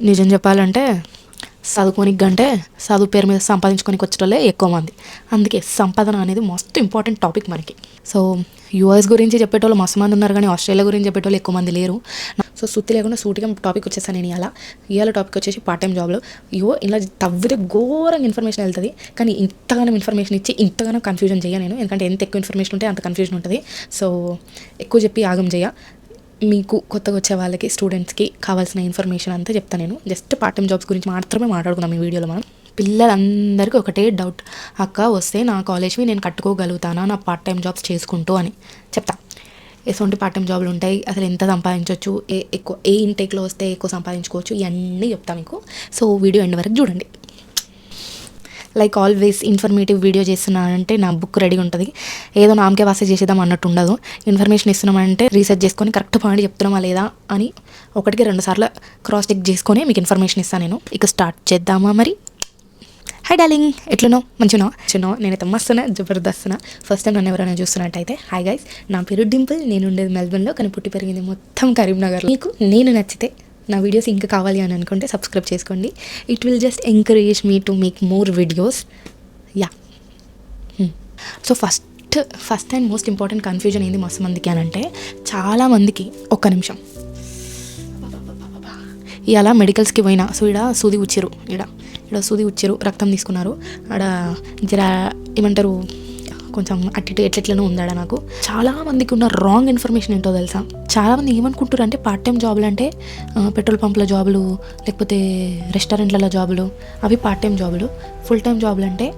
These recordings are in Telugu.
నిజం చెప్పాలంటే చదువుకోనికి కంటే చదువు పేరు మీద సంపాదించుకోనికి వచ్చేటోళ్ళే ఎక్కువ మంది. అందుకే సంపాదన అనేది మస్తు ఇంపార్టెంట్ టాపిక్ మనకి. సో యూఎస్ గురించి చెప్పేటోళ్ళు మస్తు మంది ఉన్నారు, కానీ ఆస్ట్రేలియా గురించి చెప్పేటోళ్ళు ఎక్కువ మంది లేరు. సో సుత్తి లేకుండా సూటిగా టాపిక్ వచ్చేసాను నేను. ఇవాళ టాపిక్ వచ్చేసి పార్ట్ టైం జాబ్లో. ఇలా తవ్వితే ఘోరంగా ఇన్ఫర్మేషన్ వెళ్తుంది, కానీ ఇంతగానో ఇన్ఫర్మేషన్ ఇచ్చి ఇంతగానో కన్ఫ్యూజన్ చేయ నేను. ఎందుకంటే ఎంత ఎక్కువ ఇన్ఫర్మేషన్ ఉంటే అంత కన్ఫ్యూజన్ ఉంటుంది. సో ఎక్కువ చెప్పి ఆగం చేయ. మీకు కొత్తగా వచ్చే వాళ్ళకి, స్టూడెంట్స్కి కావాల్సిన ఇన్ఫర్మేషన్ అంతా చెప్తాను నేను. జస్ట్ పార్ట్ టైం జాబ్స్ గురించి మాత్రమే మాట్లాడుకుందాం ఈ వీడియోలో మనం. పిల్లలందరికీ ఒకటే డౌట్, అక్క వస్తే నా కాలేజ్వి నేను కట్టుకోగలుగుతానా నా పార్ట్ టైం జాబ్స్ చేసుకుంటూ అని చెప్తా. ఎటువంటి పార్ట్ టైం జాబ్లు ఉంటాయి, అసలు ఎంత సంపాదించవచ్చు, ఏ ఇంటేక్లో వస్తే ఎక్కువ సంపాదించుకోవచ్చు, ఇవన్నీ చెప్తా మీకు. సో వీడియో ఎండ్ వరకు చూడండి. లైక్ ఆల్వేస్ ఇన్ఫర్మేటివ్ వీడియో చేస్తున్నానంటే నా బుక్ రెడీ ఉంటుంది. ఏదో నామకే వాసే చేసేద్దాం అన్నట్టు ఉండదు. ఇన్ఫర్మేషన్ ఇస్తున్నామంటే రీసెర్చ్ చేసుకొని కరెక్ట్ పాయింట్ చెప్తున్నామా లేదా అని 1-2 సార్లు క్రాస్ చెక్ చేసుకొని మీకు ఇన్ఫర్మేషన్ ఇస్తాను నేను. ఇక స్టార్ట్ చేద్దామా మరి? హాయ్ డార్లింగ్, ఎట్లున్నావు? మంచిగా నేనైతే మస్తున్నా, జబర్దస్తున్నా. ఫస్ట్ టైం నన్ను ఎవరైనా చూస్తున్నట్టయితే హాయ్ గైస్, నా పేరు డింపుల్. నేను ఉండేది మెల్బర్న్లో, కానీ పుట్టి పెరిగింది మొత్తం కరీంనగర్. మీకు నేను నచ్చితే నా వీడియోస్ ఇంకా కావాలి అని అనుకుంటే సబ్స్క్రైబ్ చేసుకోండి. It will just encourage me to make more videos. Yeah. So first and most important confusion ఏంది మస్తు మందికి అని అంటే, చాలామందికి ఒక్క నిమిషం ఇలా మెడికల్స్కి పోయినా, సో ఇక్కడ సూది ఉచ్చిరు, ఇక్కడ సూది ఉచ్చిరు, రక్తం తీసుకున్నారు, ఆడ జర ఏమంటారు కొంచెం అట్టి ఎట్లెట్లనో ఉందాడ. నాకు చాలామందికి ఉన్న రాంగ్ ఇన్ఫర్మేషన్ ఏంటో తెలుసా? చాలామంది ఏమనుకుంటారు అంటే పార్ట్ టైం జాబులు అంటే పెట్రోల్ పంపుల జాబులు, లేకపోతే రెస్టారెంట్లలో జాబులు, అవి పార్ట్ టైం జాబులు. ఫుల్ టైం జాబులు అంటే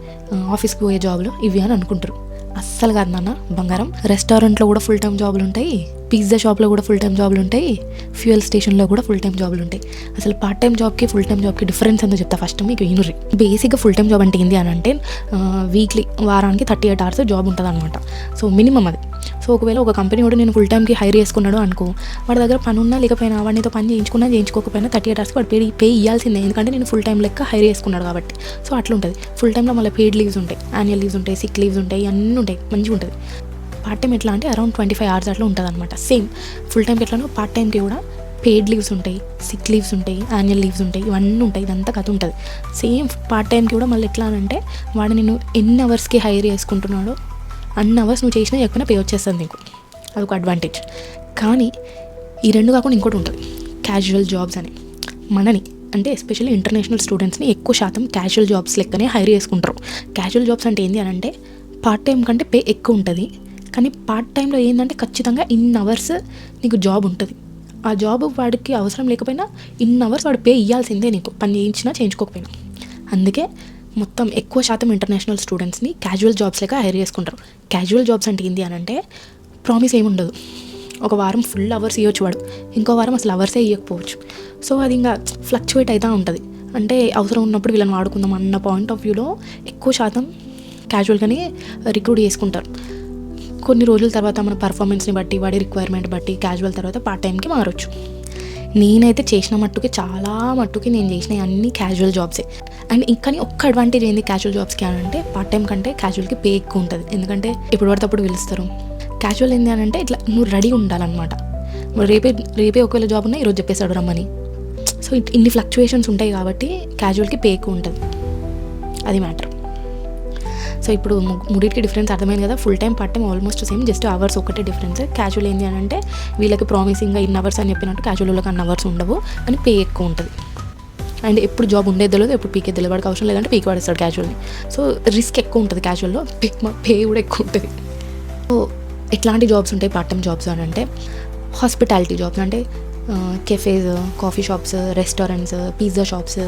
ఆఫీస్కి పోయే జాబులు ఇవి అని అనుకుంటారు. అస్సలు కాదు నాన్న బంగారం. రెస్టారెంట్లో కూడా ఫుల్ టైం జాబులు ఉంటాయి, పిజ్జా షాప్లో కూడా ఫుల్ టైం జాబులు ఉంటాయి, ఫ్యూయల్ స్టేషన్లో కూడా ఫుల్ టైం జాబులు ఉంటాయి. అసలు పార్ట్ టైం జాబ్కి ఫుల్ టైం జాబ్కి డిఫరెన్స్ ఎంతో చెప్తా ఫస్ట్ మీకు వినుర్రి. బేసిక్గా ఫుల్ టైం జాబ్ అంటే ఏంటి అని అంటే వీక్లీ, వారానికి 38 hours జాబ్ ఉంటుంది అనమాట. సో మినిమం అది. సో ఒకవేళ ఒక కంపెనీ కూడా నేను ఫుల్ టైంకి హైర్ చేసుకున్నాడు అనుకో, వాడి దగ్గర పని ఉన్నా లేకపోయినా, వాడితో పని చేయించుకోకపోయినా 38 hours వాడు పే ఇవ్వాల్సిందే, ఎందుకంటే నేను ఫుల్ టైం లెక్క హైర్ చేసుకున్నాడు కాబట్టి. సో అట్లా ఉంటుంది. ఫుల్ టైంలో మళ్ళీ పెయిడ్ లీవ్స్ ఉంటాయి, యాన్యువల్ లీవ్స్ ఉంటాయి, సిక్ లీవ్స్ ఉంటాయి, అన్నీ ఉంటాయి, మంచిగా ఉంటుంది. పార్ట్ టైం ఎట్లా అంటే అరౌండ్ 25 hours అట్లా ఉంటుంది అనమాట. సేమ్ ఫుల్ టైంకి ఎట్లానో పార్ట్ టైంకి కూడా పెయిడ్ లీవ్స్ ఉంటాయి, సిక్ లీవ్స్ ఉంటాయి, యాన్యువల్ లీవ్స్ ఉంటాయి, ఇవన్నీ ఉంటాయి, ఇదంతా కథ ఉంటుంది. సేమ్ పార్ట్ టైంకి కూడా మళ్ళీ ఎట్లా అంటే వాడు నేను ఎన్ని అవర్స్కి హైర్ చేసుకుంటున్నాడో అన్ని అవర్స్ నువ్వు చేసినా ఎక్కువైనా పే వచ్చేస్తుంది నీకు. అదొక అడ్వాంటేజ్. కానీ ఈ రెండు కాకుండా ఇంకోటి ఉంటుంది, క్యాజువల్ జాబ్స్ అని. మనని అంటే ఎస్పెషల్లీ ఇంటర్నేషనల్ స్టూడెంట్స్ని ఎక్కువ శాతం క్యాజువల్ జాబ్స్ లెక్కనే హైర్ చేసుకుంటారు. క్యాజువల్ జాబ్స్ అంటే ఏంటి అని అంటే పార్ట్ టైం కంటే పే ఎక్కువ ఉంటుంది, కానీ పార్ట్ టైంలో ఏంటంటే ఖచ్చితంగా ఇన్ని అవర్స్ నీకు జాబ్ ఉంటుంది. ఆ జాబ్ వాడికి అవసరం లేకపోయినా ఇన్ని అవర్స్ వాడు పే ఇవ్వాల్సిందే నీకు, పని చేయించినా చేయించుకోకపోయినా. అందుకే మొత్తం ఎక్కువ శాతం ఇంటర్నేషనల్ స్టూడెంట్స్ని క్యాజువల్ జాబ్స్ లెక్క హైర్ చేసుకుంటారు. క్యాజువల్ జాబ్స్ అంటే ఏంటి అని అంటే ప్రామిస్ ఏమి ఉండదు. ఒక వారం ఫుల్ అవర్స్ ఇవ్వచ్చు వాడు, ఇంకో వారం అసలు అవర్సే ఇవ్వకపోవచ్చు. సో అది ఇంకా ఫ్లక్చువేట్ అవుతూ ఉంటుంది. అంటే అవసరం ఉన్నప్పుడు వీళ్ళని వాడుకుందాం అన్న పాయింట్ ఆఫ్ వ్యూలో ఎక్కువ శాతం క్యాజువల్గానే రిక్రూట్ చేసుకుంటారు. కొన్ని రోజుల తర్వాత మన పర్ఫార్మెన్స్ని బట్టి, వాడి రిక్వైర్మెంట్ బట్టి క్యాజువల్ తర్వాత పార్ట్ టైంకి మారచ్చు. నేనైతే చేసిన మట్టుకి, చాలా మట్టుకి నేను చేసిన అన్ని క్యాజువల్ జాబ్సే. అండ్ ఇంకని ఒక్క అడ్వాంటేజ్ ఏంది క్యాజువల్ జాబ్స్కి అని అంటే, పార్ట్ టైం కంటే క్యాజువల్కి పే ఎక్కువ ఉంటుంది. ఎందుకంటే ఎప్పుడు పడితే అప్పుడు పిలుస్తారు. క్యాజువల్ ఏంది అని అంటే ఇట్లా నువ్వు రెడీ ఉండాలన్నమాట. రేపే ఒకవేళ జాబ్ ఉన్నా ఈరోజు చెప్పేస్తాడు రమ్మని. సో ఇన్ని ఫ్లక్చువేషన్స్ ఉంటాయి కాబట్టి క్యాజువల్కి పే ఎక్కువ ఉంటుంది, అది మ్యాటర్. సో ఇప్పుడు మూడింటికి డిఫరెన్స్ అర్థమైంది కదా. Full time part time almost same, just hours ఒకటే డిఫరెన్స్. క్యాజువల్ ఏంటి అని అంటే వీళ్ళకి ప్రామిసింగ్గా ఇన్ని అవర్స్ అని చెప్పినట్టు క్యాజువల్ వాళ్ళకి అన్ని అవర్స్ ఉండవు, కానీ పే ఎక్కువ ఉంటుంది. అండ్ ఎప్పుడు జాబ్ ఉండేది తెలియదు, ఎప్పుడు పీకే తెలియదు, వాడికి అవసరం లేదంటే పీకి వాడిస్తాడు క్యాజువల్ని. సో రిస్క్ ఎక్కువ ఉంటుంది క్యాజువల్లో, పే కూడా ఎక్కువ ఉంటుంది. సో ఎట్లాంటి జాబ్స్ ఉంటాయి పార్ట్ టైం జాబ్స్ అని అంటే, హాస్పిటాలిటీ జాబ్స్ అంటే cafes, coffee shops, restaurants, pizza shops,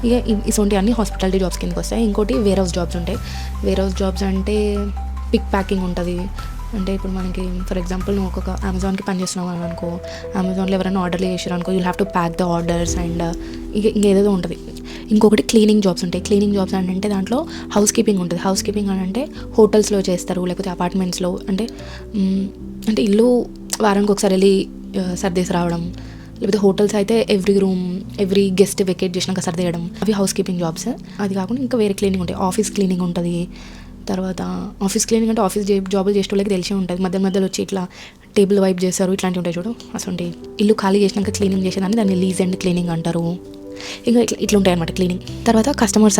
ఇక ఇటువంటి అన్ని హాస్పిటాలిటీ జాబ్స్ కిందకి వస్తాయి. ఇంకోటి వేర్ హౌస్ జాబ్స్ ఉంటాయి. వేర్ హౌస్ జాబ్స్ అంటే పిక్ ప్యాకింగ్ ఉంటుంది. అంటే ఇప్పుడు మనకి ఫర్ ఎగ్జాంపుల్ నువ్వు ఒక అమెజాన్కి పని చేస్తున్నావు అని అనుకో, అమెజాన్లో ఎవరైనా ఆర్డర్లు చేసారు అనుకో, you have to pack the orders and ఇంకేదేదో ఉంటుంది. ఇంకొకటి క్లీనింగ్ జాబ్స్ ఉంటాయి. క్లీనింగ్ జాబ్స్ అంటే దాంట్లో హౌస్ కీపింగ్ ఉంటుంది. హౌస్ కీపింగ్ అని అంటే హోటల్స్లో చేస్తారు, లేకపోతే అపార్ట్మెంట్స్లో. అంటే ఇల్లు వారానికి ఒకసారి వెళ్ళి సర్దేసి రావడం, లేకపోతే హోటల్స్ అయితే ఎవ్రీ గెస్ట్ వెకేట్ చేసినాక సర్దేయడం, అవి హౌస్ కీపింగ్ జాబ్స్. అది కాకుండా ఇంకా వేరే క్లీనింగ్ ఉంటాయి. ఆఫీస్ క్లీనింగ్ ఉంటుంది, తర్వాత ఆఫీస్ క్లీనింగ్ అంటే ఆఫీస్ జాబులు చేసే వాళ్ళకి తెలిసే ఉంటుంది. మధ్యలో వచ్చి ఇట్లా టేబుల్ వైప్ చేస్తారు, ఇట్లాంటివి ఉంటాయి చూడు. అసలు ఇల్లు ఖాళీ చేసినాక క్లీనింగ్ చేసేదాన్ని దాన్ని లీజ్ అండ్ క్లీనింగ్ అంటారు. ఇంకా ఇట్లా ఉంటాయి అనమాట క్లీనింగ్. తర్వాత కస్టమర్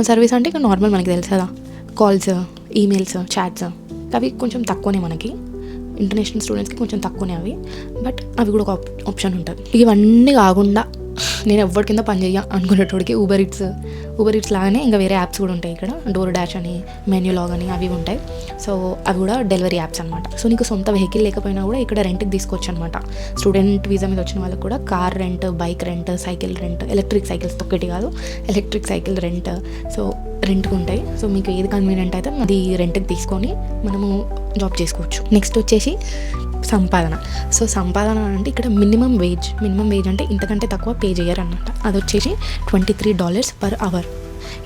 సర్వీస్ అంటే ఇక నార్మల్ మనకి తెలుసు కదా, కాల్స్, ఈమెయిల్స్, చాట్స్. అవి కొంచెం తక్కువనే మనకి, ఇంటర్నేషనల్ స్టూడెంట్స్కి కొంచెం తక్కువనే అవి, బట్ అవి కూడా ఒక ఆప్షన్ ఉంటుంది. ఇవన్నీ కాకుండా నేను ఎవరి కింద పని చేయ అనుకునేటోడికి ఊబర్ ఈట్స్ లాగానే ఇంకా వేరే యాప్స్ కూడా ఉంటాయి ఇక్కడ. డోర్ డాష్ అని, మెన్యూ లాగ్ అని అవి ఉంటాయి. సో అవి కూడా డెలివరీ యాప్స్ అనమాట. సో నీకు సొంత వెహికల్ లేకపోయినా కూడా ఇక్కడ రెంట్కి తీసుకోవచ్చు అనమాట. స్టూడెంట్ వీసా మీద వచ్చిన వాళ్ళకి కూడా car rent, bike rent, cycle rent, electric cycles ఒక్కటి కాదు, ఎలక్ట్రిక్ సైకిల్ రెంట్, సో రెంట్కి ఉంటాయి. సో మీకు ఏది కన్వీనియంట్ అయితే అది రెంట్కి తీసుకొని మనము జాబ్ చేసుకోవచ్చు. నెక్స్ట్ వచ్చేసి సంపాదన. సో సంపాదన అంటే ఇక్కడ మినిమం వేజ్ అంటే ఇంతకంటే తక్కువ పే చేయరు అన్నమాట. అది వచ్చేసి $23 per hour.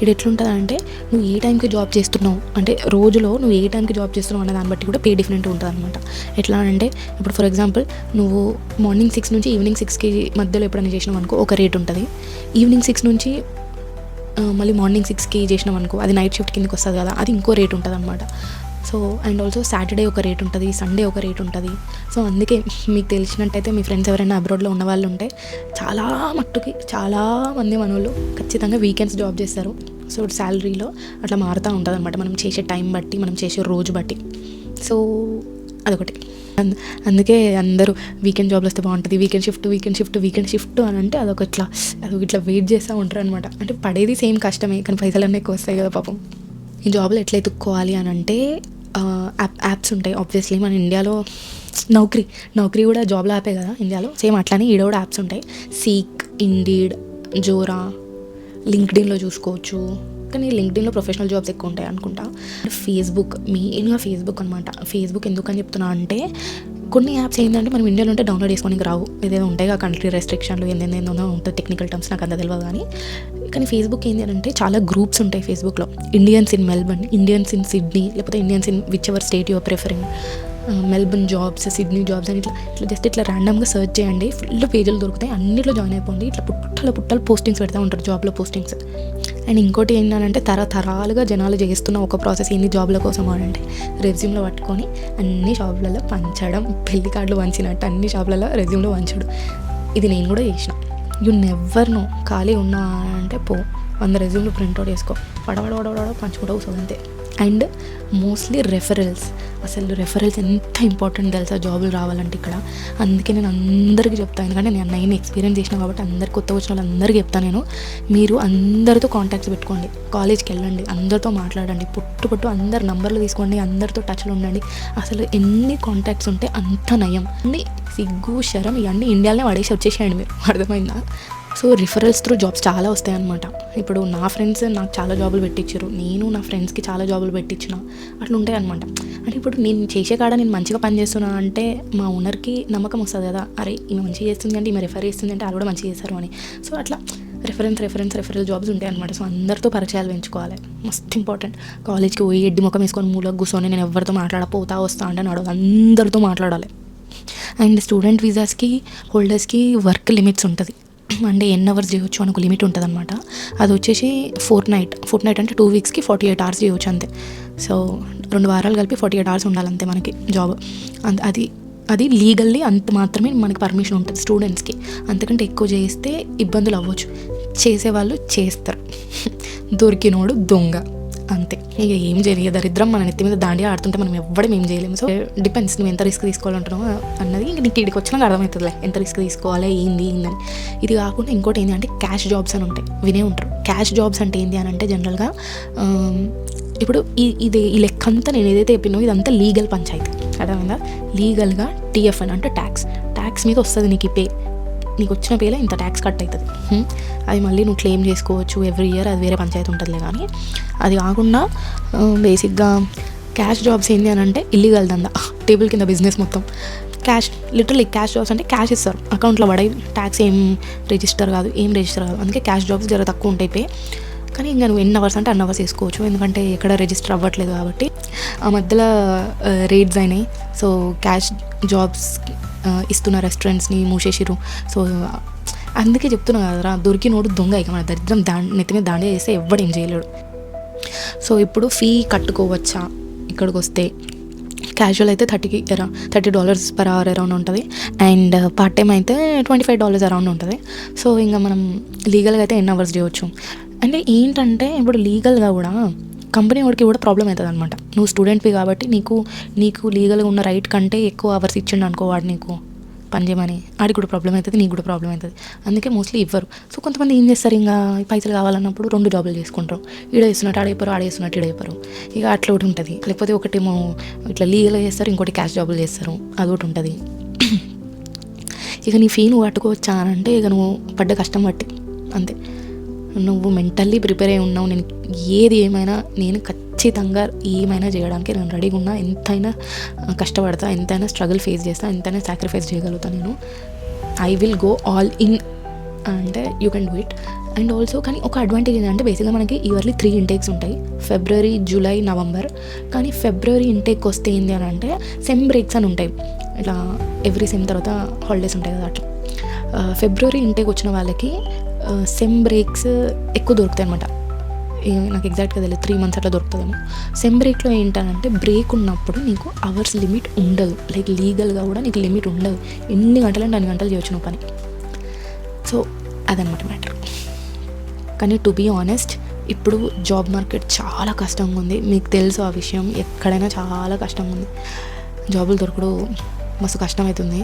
ఇది ఎట్లుంటుంది అంటే నువ్వు ఏ టైంకి జాబ్ చేస్తున్నావు, అంటే రోజులో నువ్వు ఏ టైంకి జాబ్ చేస్తున్నావు అనే దాన్ని బట్టి కూడా పే డిఫరెంట్ ఉంటుంది అనమాట. ఎట్లా అంటే ఇప్పుడు ఫర్ ఎగ్జాంపుల్ నువ్వు మార్నింగ్ 6 నుంచి ఈవినింగ్ 6కి మధ్యలో ఎప్పుడైనా చేసినావు అనుకో ఒక రేట్ ఉంటుంది. ఈవినింగ్ 6 నుంచి మళ్ళీ మార్నింగ్ 6కి చేసినాం అనుకో అది నైట్ షిఫ్ట్ కిందకి వస్తుంది కదా, అది ఇంకో రేట్ ఉంటుంది అనమాట. సో అండ్ ఆల్సో సాటర్డే ఒక రేట్ ఉంటుంది, సండే ఒక రేట్ ఉంటుంది. సో అందుకే మీకు తెలిసినట్టయితే మీ ఫ్రెండ్స్ ఎవరైనా అబ్రాడ్లో ఉన్న వాళ్ళు ఉంటే చాలా మంది మన వాళ్ళు ఖచ్చితంగా వీకెండ్స్ జాబ్ చేస్తారు. సో శాలరీలో అట్లా మారుతూ ఉంటుంది అనమాట, మనం చేసే టైం బట్టి, మనం చేసే రోజు బట్టి. సో అదొకటి. అందుకే అందరూ వీకెండ్ జాబ్లు వస్తే బాగుంటుంది, వీకెండ్ షిఫ్ట్ అని అంటే అది ఇట్లా వెయిట్ చేస్తూ ఉంటారు అనమాట. అంటే పడేది సేమ్ కష్టమే, కానీ పైసలన్నీ ఎక్కువ వస్తాయి కదా పాపం. ఈ జాబ్లో ఎట్లా ఎత్తుక్కోవాలి అని అంటే యాప్స్ ఉంటాయి. ఆబ్వియస్లీ మన ఇండియాలో నౌకరీ కూడా జాబ్లో యాపే కదా ఇండియాలో, సేమ్ అట్లానే ఈడ కూడా యాప్స్ ఉంటాయి. సీక్, ఇండీడ్, జోరా, లింక్డ్ఇన్లో చూసుకోవచ్చు. కానీ లింక్డ్ఇన్లో ప్రొఫెషనల్ జాబ్స్ ఎక్కువ ఉంటాయి అనుకుంటా. మెయిన్గా ఫేస్బుక్ అనమాట. ఫేస్బుక్ ఎందుకని చెప్తున్నా అంటే కొన్ని యాప్స్ ఏంటంటే మనం ఇండియాలో ఉంటే డౌన్లోడ్ చేసుకోనికి రావు, ఏదేదో ఉంటాయి కంట్రీ రెస్ట్రిక్షన్లు ఏందేందో ఉంటుంది, టెక్నికల్ టర్మ్స్ నాకు అంత తెలియదు. కానీ ఫేస్బుక్ ఏంటి అంటే చాలా గ్రూప్స్ ఉంటాయి ఫేస్బుక్లో. Indians in Melbourne, Indians in Sydney, లేకపోతే Indians in whichever state your preferring, Melbourne jobs, Sydney jobs అని ఇట్లా ర్యాండమ్గా సెర్చ్ చేయండి. ఫుల్ పేజీలు దొరుకుతాయి, అన్నిట్లో జాయిన్ అయిపోండి. ఇట్లా పుట్టలు పోస్టింగ్స్ పెడతా ఉంటారు, జాబ్లో పోస్టింగ్స్. అండ్ ఇంకోటి ఏంటంటే తరతరాలుగా జనాలు చేస్తున్న ఒక ప్రాసెస్ ఏంది జాబ్ల కోసం అంటే రెజ్యూమ్లో పట్టుకొని అన్ని షాపులలో పంచడం, పెళ్లి కార్డులు వంచినట్టు అన్ని షాపులలో రెజ్యూమ్లో వంచడం. ఇది నేను కూడా చేసిన. యు నెవర్ నో, ఖాళీ ఉన్నా అంటే 100 రెజ్యూమ్లు ప్రింట్అవుట్ చేసుకో, పడవడ పంచుకుంటూ కూర్చోదు అంతే. అండ్ మోస్ట్లీ రెఫరల్స్ ఎంత ఇంపార్టెంట్ తెలుసా జాబులు రావాలంటే ఇక్కడ. అందుకే నేను అందరికీ చెప్తాను, ఎందుకంటే నేను ఎక్స్పీరియన్స్ చేసిన కాబట్టి అందరు కొత్త వచ్చిన వాళ్ళందరికీ చెప్తాను నేను. మీరు అందరితో కాంటాక్ట్స్ పెట్టుకోండి, కాలేజ్కి వెళ్ళండి, అందరితో మాట్లాడండి, పుట్టు అందరు నంబర్లు తీసుకోండి, అందరితో టచ్లో ఉండండి. అసలు ఎన్ని కాంటాక్ట్స్ ఉంటే అంత నయం. అన్ని సిగ్గు శరం ఇవన్నీ ఇండియాలోనే పడేసి వచ్చేసేయండి మీరు, అర్థమైందా? సో రిఫరల్స్ త్రూ జాబ్స్ చాలా వస్తాయన్నమాట. ఇప్పుడు నా ఫ్రెండ్స్ నాకు చాలా జాబులు పెట్టించారు, నేను నా ఫ్రెండ్స్కి చాలా జాబులు పెట్టించిన, అట్లా ఉంటాయి అనమాట. అంటే ఇప్పుడు నేను చేసే కాడ నేను మంచిగా పని చేస్తున్నా అంటే మా ఓనర్కి నమ్మకం వస్తుంది కదా, అరే ఈమె మంచిగా చేస్తుంది అంటే, ఈమె రెఫర్ చేస్తుంది అంటే వాళ్ళు కూడా మంచిగా చేస్తారు అని. సో అట్లా రెఫరల్ జాబ్స్ ఉంటాయి అనమాట. సో అందరితో పరిచయాలు పెంచుకోవాలి, మస్ట్ ఇంపార్టెంట్. కాలేజ్కి పోయి ఎడ్డి ముఖం వేసుకొని మూలకు కూర్చొని నేను ఎవరితో పోతా వస్తా అంటే నడవదు, అందరితో మాట్లాడాలి. అండ్ స్టూడెంట్ వీసాస్కి హోల్డర్స్కి వర్క్ లిమిట్స్ ఉంటుంది, అంటే ఎన్ని అవర్స్ చేయొచ్చు అని ఒక లిమిట్ ఉంటుంది అనమాట. అది వచ్చేసి ఫోర్ట్ నైట్ అంటే 2 వీక్స్కి 48 hours చేయొచ్చు అంతే. సో 2 వారాలు కలిపి 48 hours ఉండాలంతే మనకి జాబ్. అది లీగల్లీ అంత మాత్రమే మనకి పర్మిషన్ ఉంటుంది స్టూడెంట్స్కి. అంతకంటే ఎక్కువ చేస్తే ఇబ్బందులు అవ్వచ్చు, చేసేవాళ్ళు చేస్తారు, దొరికినోడు దొంగ అంతే. ఇక ఏం చేయలేదు, దరిద్రం మన నెత్తి మీద దాండి ఆడుతుంటే మనం ఎవ్వడం ఏం చేయలేము. సో డిపెండ్స్ నువ్వు ఎంత రిస్క్ తీసుకోవాలంటున్నావు అన్నది ఇంక నీకు ఇక్కడికి వచ్చినాక అర్థమవుతుందిలే ఎంత రిస్క్ తీసుకోవాలి ఏందని. ఇది కాకుండా ఇంకోటి ఏంటి అంటే క్యాష్ జాబ్స్ అని ఉంటాయి, వినే ఉంటారు. క్యాష్ జాబ్స్ అంటే ఏంటి అని అంటే జనరల్గా ఇప్పుడు ఈ లెక్క అంతా నేను ఏదైతే చెప్పినో ఇదంతా లీగల్ పంచాయతీ, అర్థమైందా? లీగల్గా TFN అంటే ట్యాక్స్ మీద వస్తుంది నీకు ఈ పే, నీకు వచ్చిన పేలో ఇంత ట్యాక్స్ కట్ అవుతుంది. అది మళ్ళీ నువ్వు క్లెయిమ్ చేసుకోవచ్చు ఎవ్రీ ఇయర్, అది వేరే పంచాయతీ ఉంటుందిలే. కానీ అది కాకుండా బేసిక్గా క్యాష్ జాబ్స్ ఏంటి అని అంటే ఇల్లీగల్ దందా, టేబుల్ కింద బిజినెస్ మొత్తం. లిటరల్లీ క్యాష్ జాబ్స్ అంటే క్యాష్ ఇస్తారు అకౌంట్లో పడే, ట్యాక్స్ ఏం రిజిస్టర్ కాదు. అందుకే క్యాష్ జాబ్స్ జర తక్కువ ఉంటాయి పే. కానీ ఇంకా నువ్వు ఎన్ని అవర్స్ అంటే అన్ని అవర్స్ వేసుకోవచ్చు, ఎందుకంటే ఎక్కడ రిజిస్టర్ అవ్వట్లేదు కాబట్టి. ఆ మధ్యలో రేట్స్ అయినాయి, సో క్యాష్ జాబ్స్ ఇస్తున్న రెస్టారెంట్స్ని మూసేసిరు. సో అందుకే చెప్తున్నా కదరా, దొరికినోడు దొంగ. ఇక మన దరిద్రం నెత్తి మీద దాండే చేస్తే ఎవ్వడేం చేయలేడు. సో ఇప్పుడు ఫీ కట్టుకోవచ్చా ఇక్కడికి వస్తే? క్యాజువల్ అయితే $30 పర్ అవర్ అరౌండ్ ఉంటుంది, అండ్ పార్ట్ టైం అయితే $25 అరౌండ్ ఉంటుంది. సో ఇంకా మనం లీగల్గా అయితే ఎన్ని అవర్స్ చేయవచ్చు. అంటే ఏంటంటే ఇప్పుడు లీగల్గా కూడా కంపెనీ వాడికి కూడా ప్రాబ్లం అవుతుంది అనమాట. నువ్వు స్టూడెంట్వి కాబట్టి నీకు లీగల్గా ఉన్న రైట్ కంటే ఎక్కువ అవర్స్ ఇచ్చిండు అనుకో వాడు నీకు పని చేయమని, ఆడికి కూడా ప్రాబ్లం అవుతుంది, నీకు కూడా ప్రాబ్లం అవుతుంది. అందుకే మోస్ట్లీ ఇవ్వరు. సో కొంతమంది ఏం చేస్తారు, ఇంకా పైసలు కావాలన్నప్పుడు 2 జాబులు చేసుకుంటారు. ఈడ చేస్తున్నట్టు ఆడైపోరు, ఆడ చేస్తున్నట్టు ఈడైపోరు. ఇక అట్లా ఒకటి ఉంటుంది. లేకపోతే ఒకటేమో ఇట్లా లీగల్గా చేస్తారు, ఇంకోటి క్యాష్ జాబులు చేస్తారు, అదొకటి ఉంటుంది. ఇక నీ ఫీ నువ్వు కట్టుకోవచ్చా అని అంటే ఇక నువ్వు పడ్డ కష్టం బట్టి అంతే. నువ్వు మెంటల్లీ ప్రిపేర్ అయి ఉన్నావు, నేను ఏది ఏమైనా నేను ఖచ్చితంగా ఏమైనా చేయడానికి నేను రెడీగా ఉన్నా, ఎంతైనా కష్టపడతా, ఎంతైనా స్ట్రగుల్ ఫేస్ చేస్తా, ఎంతైనా సాక్రిఫైస్ చేయగలుగుతా నేను. I will go all in అంటే you can do it. And also కానీ ఒక అడ్వాంటేజ్ ఏంటంటే బేసిక్గా మనకి ఇయర్లీ 3 ఇంటేక్స్ ఉంటాయి, ఫిబ్రవరి, జూలై, నవంబర్. కానీ ఫిబ్రవరి ఇంటేక్ వస్తే ఏంటి అని అంటే సెమ్ బ్రేక్స్ అని ఉంటాయి. ఇట్లా ఎవ్రీ సెమ్ తర్వాత హాలిడేస్ ఉంటాయి కదా, అట్లా ఫిబ్రవరి ఇంటేక్ వచ్చిన వాళ్ళకి సెమ్ బ్రేక్స్ ఎక్కువ దొరుకుతాయి అనమాట. నాకు ఎగ్జాక్ట్గా తెలియదు, 3 మంత్స్ అట్లా దొరుకుతుందేమో. సెమ్ బ్రేక్లో ఏంటంటే బ్రేక్ ఉన్నప్పుడు నీకు అవర్స్ లిమిట్ ఉండదు, లైక్ లీగల్గా కూడా నీకు లిమిట్ ఉండదు. ఎన్ని గంటలంటే అన్ని గంటలు చేయొచ్చు నువ్వు పని. సో అదనమాట మ్యాటర్. కానీ టు బీ ఆనెస్ట్ ఇప్పుడు జాబ్ మార్కెట్ చాలా కష్టంగా ఉంది, మీకు తెలుసు ఆ విషయం. ఎక్కడైనా చాలా కష్టంగా ఉంది, జాబులు దొరకడం మస్తు కష్టమవుతుంది.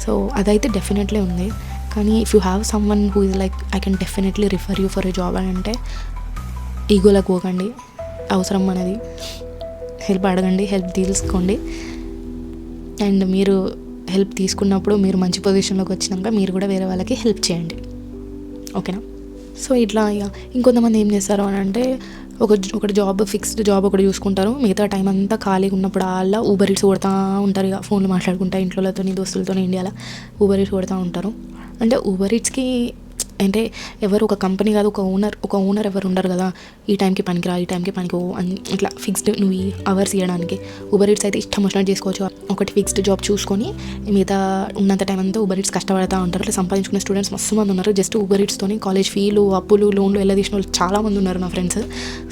సో అదైతే డెఫినెట్లీ ఉంది. కానీ if you have some one who is like I can definitely refer you for a job అని అంటే ఈగోలకు పోకండి. అవసరం అనేది హెల్ప్ అడగండి, హెల్ప్ తీసుకోండి. అండ్ మీరు హెల్ప్ తీసుకున్నప్పుడు మీరు మంచి పొజిషన్లోకి వచ్చినాక మీరు కూడా వేరే వాళ్ళకి హెల్ప్ చేయండి, ఓకేనా? సో ఇట్లా ఇక ఇంకొంతమంది ఏం చేస్తారు అని అంటే ఒకటి జాబ్, ఫిక్స్డ్ జాబ్ ఒకటి చూసుకుంటారు, మిగతా టైం అంతా ఖాళీగా ఉన్నప్పుడు అలా ఊబర్ ఈట్స్ కొడతా ఉంటారు. ఇక ఫోన్లు మాట్లాడుకుంటా ఇంట్లోతో దోస్తులతో ఇండియాలో ఊబర్ ఈట్స్ కొడతా ఉంటారు. అంటే ఊబర్ ఈట్స్కి అంటే ఎవరు ఒక కంపెనీ కాదు, ఒక ఓనర్ ఎవరు ఉండరు కదా, ఈ టైంకి పనికిరా, ఈ టైంకి పనికిపో అని ఇట్లా ఫిక్స్డ్ నువ్వు ఈ అవర్స్ ఇవ్వడానికి. ఊబర్ ఈట్స్ అయితే ఇష్టం వచ్చినట్టు చేసుకోవచ్చు. ఒకటి ఫిక్స్డ్ జాబ్ చూసుకొని మిగతా ఉన్నంత టైం అంతా ఊబర్ ఈట్స్ కష్టపడతా ఉంటారు. అట్లా సంపాదించుకునే స్టూడెంట్స్ మస్తు మంది ఉన్నారు. జస్ట్ ఊబర్ ఈట్స్తోని కాలేజ్ ఫీలు, అప్పులు, లోన్లు ఎలా తీసిన వాళ్ళు చాలామంది ఉన్నారు నా ఫ్రెండ్స్.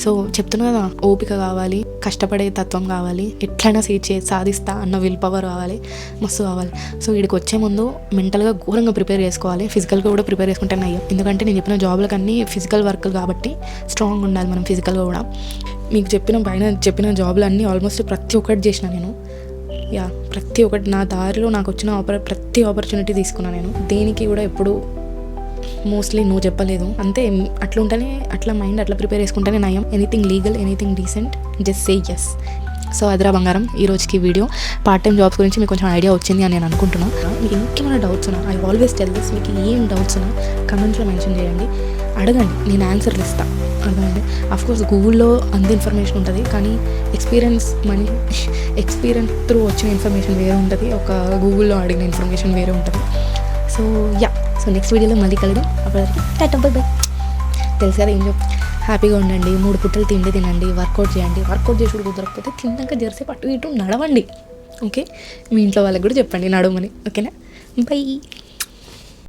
సో చెప్తున్నా కదా, ఓపిక కావాలి, కష్టపడే తత్వం కావాలి, ఎట్లయినా సాధిస్తా అన్న విల్ పవర్ కావాలి, మస్తు కావాలి. సో వీడికి వచ్చే ముందు మెంటల్గా ఘోరంగా ప్రిపేర్ చేసుకోవాలి, ఫిజికల్గా కూడా ప్రిపేర్ చేసుకుంటే నయ్యం. ఎందుకంటే నేను చెప్పిన జాబ్లకు అన్నీ ఫిజికల్ వర్క్ కాబట్టి స్ట్రాంగ్ ఉండాలి మనం ఫిజికల్గా కూడా. మీకు చెప్పిన జాబ్లు అన్నీ ఆల్మోస్ట్ ప్రతి ఒక్కటి చేసిన నేను. ప్రతి ఒక్కటి నా దారిలో నాకు వచ్చిన ప్రతి ఆపర్చునిటీ తీసుకున్నాను నేను. దేనికి కూడా ఎప్పుడు మోస్ట్లీ నువ్వు చెప్పలేదు అంతే. అట్లా ఉంటేనే, అట్లా మైండ్ అట్లా ప్రిపేర్ చేసుకుంటేనే నయం. Anything legal, anything decent, just say yes. So అదిరా బంగారం, ఈ రోజుకి వీడియో. పార్ట్ టైం జాబ్స్ గురించి మీకు కొంచెం ఐడియా వచ్చింది అని నేను అనుకుంటున్నాను. మీకు ఇంకేమైనా డౌట్స్ ఉన్నా, ఐ ఆల్వేస్ టెల్ దిస్, మీకు ఏం డౌట్స్ ఉన్నా కమెంట్స్లో మెన్షన్ చేయండి, అడగండి, నేను ఆన్సర్లు ఇస్తాను. అర్థమైంది? అఫ్కోర్స్ గూగుల్లో అంత ఇన్ఫర్మేషన్ ఉంటుంది, కానీ ఎక్స్పీరియన్స్ త్రూ వచ్చిన ఇన్ఫర్మేషన్ వేరే ఉంటుంది, ఒక గూగుల్లో అడిగిన ఇన్ఫర్మేషన్ వేరే ఉంటుంది. సో నెక్స్ట్ వీడియోలో మళ్ళీ కలడం. అప్పటివరకు టాటా బై బై. తెలుసు కదా ఏం హ్యాపీగా ఉండండి, 3 పూటలు తిండి తినండి, వర్కౌట్ చేయండి. వర్కౌట్ చేసి కుదరకపోతే తిన్నాక జెర్సీ అటు ఇటు నడవండి, ఓకే? మీ ఇంట్లో వాళ్ళకి కూడా చెప్పండి నడవమని, ఓకేనా? బై.